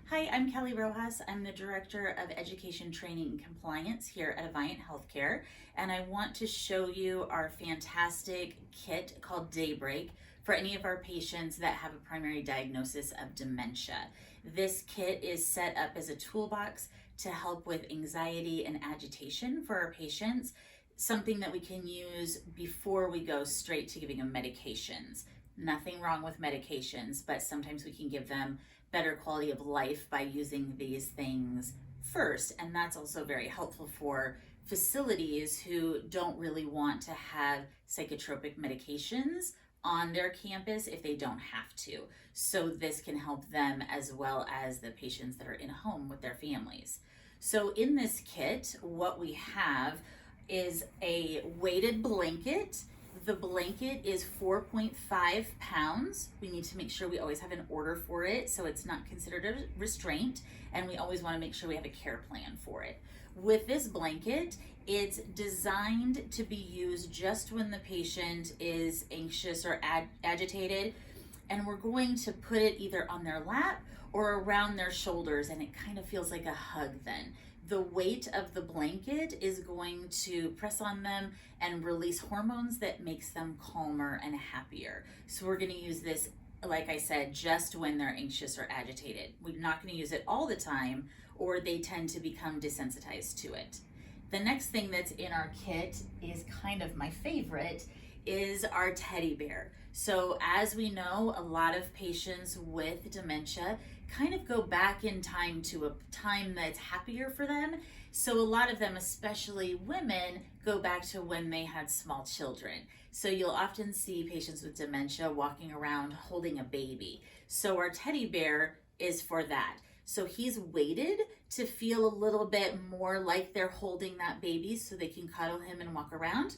Hi, I'm Kelli Rojas. I'm the Director of Education, Training, and Compliance here at Aviant Healthcare, and I want to show you our fantastic kit called DayBreak for any of our patients that have a primary diagnosis of dementia. This kit is set up as a toolbox to help with anxiety and agitation for our patients, something that we can use before we go straight to giving them medications. Nothing wrong with medications, but sometimes we can give them better quality of life by using these things first. And that's also very helpful for facilities who don't really want to have psychotropic medications on their campus if they don't have to. So this can help them as well as the patients that are in home with their families. So in this kit, what we have is a weighted blanket. The blanket is 4.5 pounds. We need to make sure we always have an order for it so it's not considered a restraint, and we always want to make sure we have a care plan for it. With this blanket, it's designed to be used just when the patient is anxious or agitated, and we're going to put it either on their lap or around their shoulders, and it kind of feels like a hug then. The weight of the blanket is going to press on them and release hormones that makes them calmer and happier. So we're going to use this, like I said, just when they're anxious or agitated. We're not going to use it all the time, or they tend to become desensitized to it. The next thing that's in our kit is kind of my favorite, is our teddy bear. So as we know, a lot of patients with dementia kind of go back in time to a time that's happier for them. So a lot of them, especially women, go back to when they had small children. So you'll often see patients with dementia walking around holding a baby. So our teddy bear is for that. So he's weighted to feel a little bit more like they're holding that baby so they can cuddle him and walk around.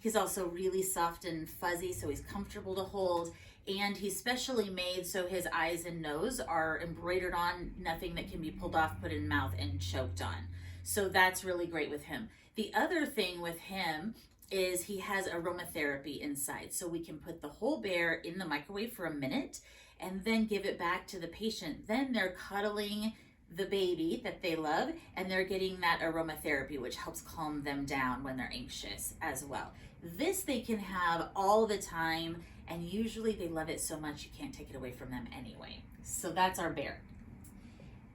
He's also really soft and fuzzy, so he's comfortable to hold. And he's specially made so his eyes and nose are embroidered on, nothing that can be pulled off, put in mouth, and choked on. So that's really great with him. The other thing with him is he has aromatherapy inside. So we can put the whole bear in the microwave for a minute and then give it back to the patient. Then they're cuddling the baby that they love, and they're getting that aromatherapy, which helps calm them down when they're anxious as well. This they can have all the time, and usually they love it so much you can't take it away from them anyway. So that's our bear.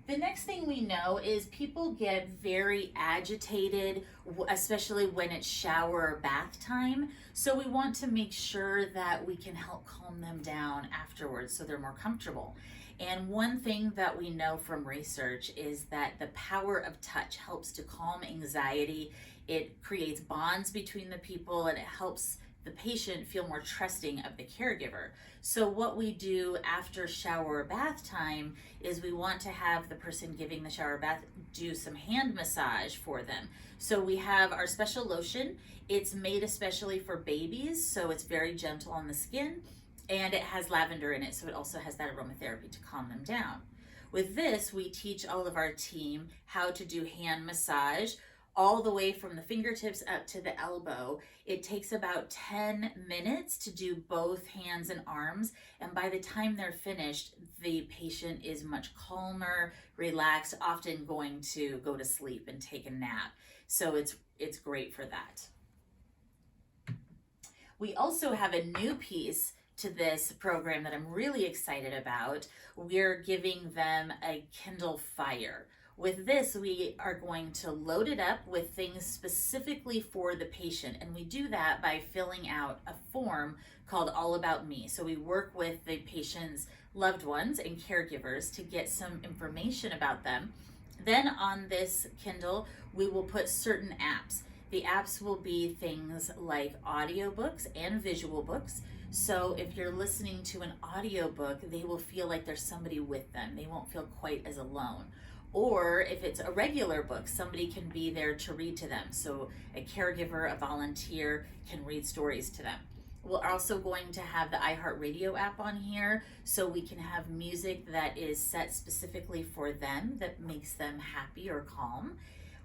The next thing we know is people get very agitated, especially when it's shower or bath time. So we want to make sure that we can help calm them down afterwards so they're more comfortable. And one thing that we know from research is that the power of touch helps to calm anxiety. It creates bonds between the people, and it helps the patient feel more trusting of the caregiver. So what we do after shower or bath time is we want to have the person giving the shower or bath do some hand massage for them. So we have our special lotion. It's made especially for babies, so it's very gentle on the skin, and it has lavender in it, so it also has that aromatherapy to calm them down. With this, we teach all of our team how to do hand massage all the way from the fingertips up to the elbow. It takes about 10 minutes to do both hands and arms, and by the time they're finished, the patient is much calmer, relaxed, often going to go to sleep and take a nap. So it's great for that. We also have a new piece to this program that I'm really excited about. We're giving them a Kindle Fire. With this, we are going to load it up with things specifically for the patient, and we do that by filling out a form called All About Me. So we work with the patient's loved ones and caregivers to get some information about them. Then on this Kindle, we will put certain apps. The apps will be things like audiobooks and visual books. So if you're listening to an audiobook, they will feel like there's somebody with them. They won't feel quite as alone. Or if it's a regular book, somebody can be there to read to them. So a caregiver, a volunteer can read stories to them. We're also going to have the iHeartRadio app on here, so we can have music that is set specifically for them that makes them happy or calm.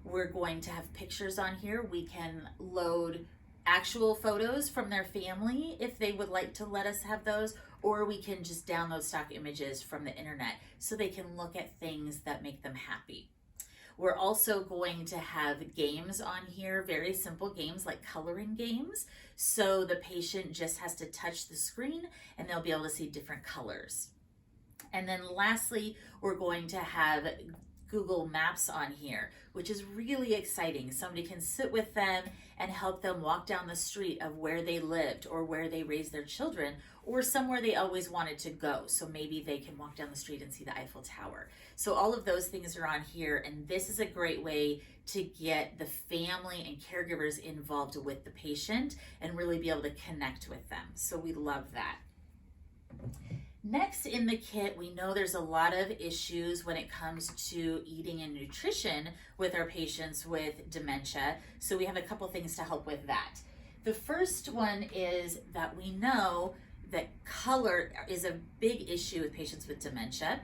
We're going to have pictures on here. We can load actual photos from their family if they would like to let us have those, or we can just download stock images from the internet so they can look at things that make them happy. We're also going to have games on here, very simple games like coloring games. So the patient just has to touch the screen and they'll be able to see different colors. And then lastly, we're going to have Google Maps on here, which is really exciting. Somebody can sit with them and help them walk down the street of where they lived or where they raised their children or somewhere they always wanted to go. So maybe they can walk down the street and see the Eiffel Tower. So all of those things are on here, and this is a great way to get the family and caregivers involved with the patient and really be able to connect with them. So we love that. Next in the kit, we know there's a lot of issues when it comes to eating and nutrition with our patients with dementia. So we have a couple things to help with that. The first one is that we know that color is a big issue with patients with dementia.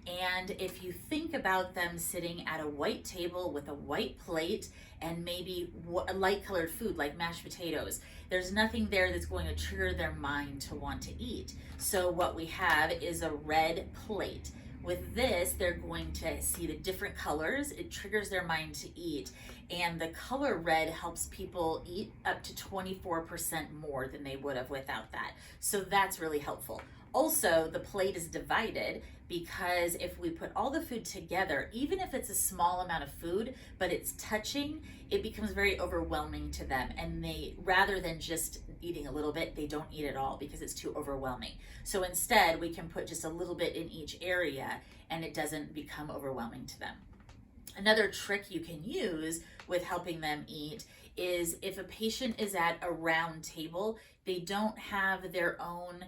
And if you think about them sitting at a white table with a white plate and maybe a light colored food like mashed potatoes, there's nothing there that's going to trigger their mind to want to eat. So what we have is a red plate. With this, they're going to see the different colors. It triggers their mind to eat. And the color red helps people eat up to 24% more than they would have without that. So that's really helpful. Also, the plate is divided because if we put all the food together, even if it's a small amount of food, but it's touching, it becomes very overwhelming to them. And they, rather than just eating a little bit, they don't eat it all because it's too overwhelming. So instead, we can put just a little bit in each area and it doesn't become overwhelming to them. Another trick you can use with helping them eat is if a patient is at a round table, they don't have their own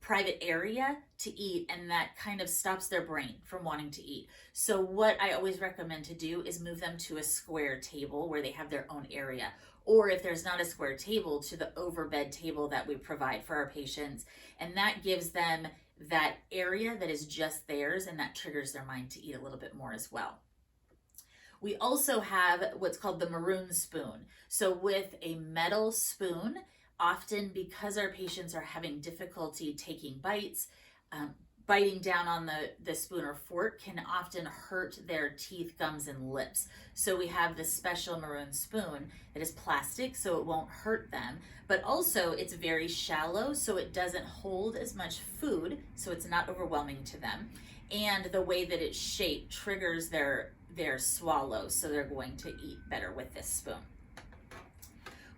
private area to eat, and that kind of stops their brain from wanting to eat. So what I always recommend to do is move them to a square table where they have their own area, or if there's not a square table, to the overbed table that we provide for our patients, and that gives them that area that is just theirs, and that triggers their mind to eat a little bit more as well. We also have what's called the maroon spoon. So with a metal spoon, often because our patients are having difficulty taking bites, biting down on the spoon or fork can often hurt their teeth, gums, and lips. So we have this special maroon spoon that is plastic so it won't hurt them, but also it's very shallow so it doesn't hold as much food, so it's not overwhelming to them. And the way that it's shaped triggers their swallow, so they're going to eat better with this spoon.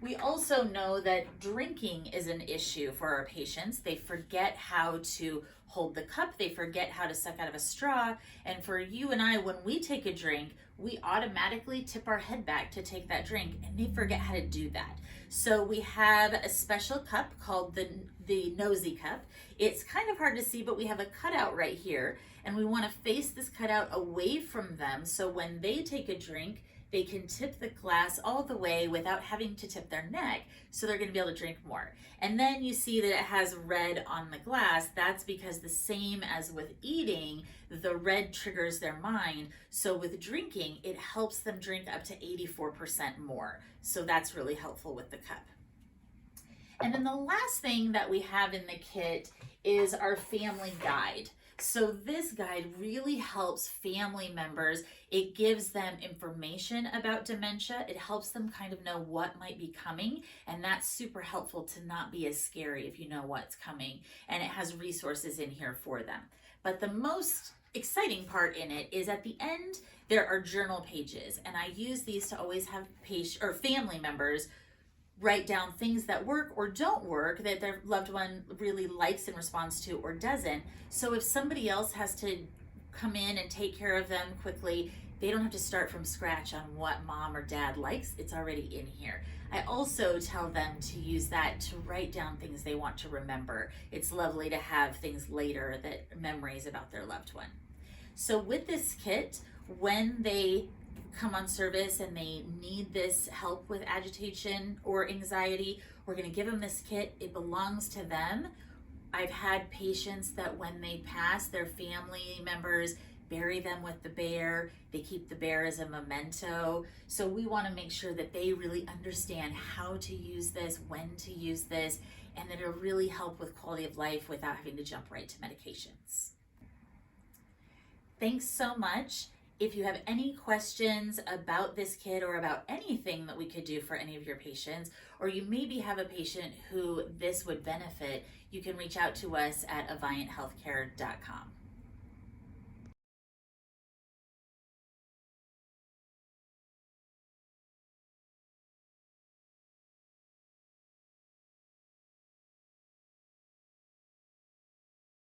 We also know that drinking is an issue for our patients. They forget how to hold the cup, they forget how to suck out of a straw, and for you and I, when we take a drink, we automatically tip our head back to take that drink, and they forget how to do that. So we have a special cup called the nosy cup. It's kind of hard to see, but we have a cutout right here, and we want to face this cutout away from them so when they take a drink, they can tip the glass all the way without having to tip their neck, so they're going to be able to drink more. And then you see that it has red on the glass. That's because the same as with eating, the red triggers their mind. So with drinking, it helps them drink up to 84% more. So that's really helpful with the cup. And then the last thing that we have in the kit is our family guide. So this guide really helps family members. It gives them information about dementia. It helps them kind of know what might be coming, and that's super helpful to not be as scary if you know what's coming, and it has resources in here for them. But the most exciting part in it is at the end, there are journal pages, and I use these to always have family members write down things that work or don't work that their loved one really likes and responds to or doesn't. So if somebody else has to come in and take care of them quickly, they don't have to start from scratch on what mom or dad likes. It's already in here. I also tell them to use that to write down things they want to remember. It's lovely to have things later, that memories about their loved one. So with this kit, when they come on service and they need this help with agitation or anxiety, we're going to give them this kit. It belongs to them. I've had patients that when they pass, their family members bury them with the bear. They keep the bear as a memento. So we want to make sure that they really understand how to use this, when to use this, and that it'll really help with quality of life without having to jump right to medications. Thanks so much. If you have any questions about this kit or about anything that we could do for any of your patients, or you maybe have a patient who this would benefit, you can reach out to us at avianthealthcare.com.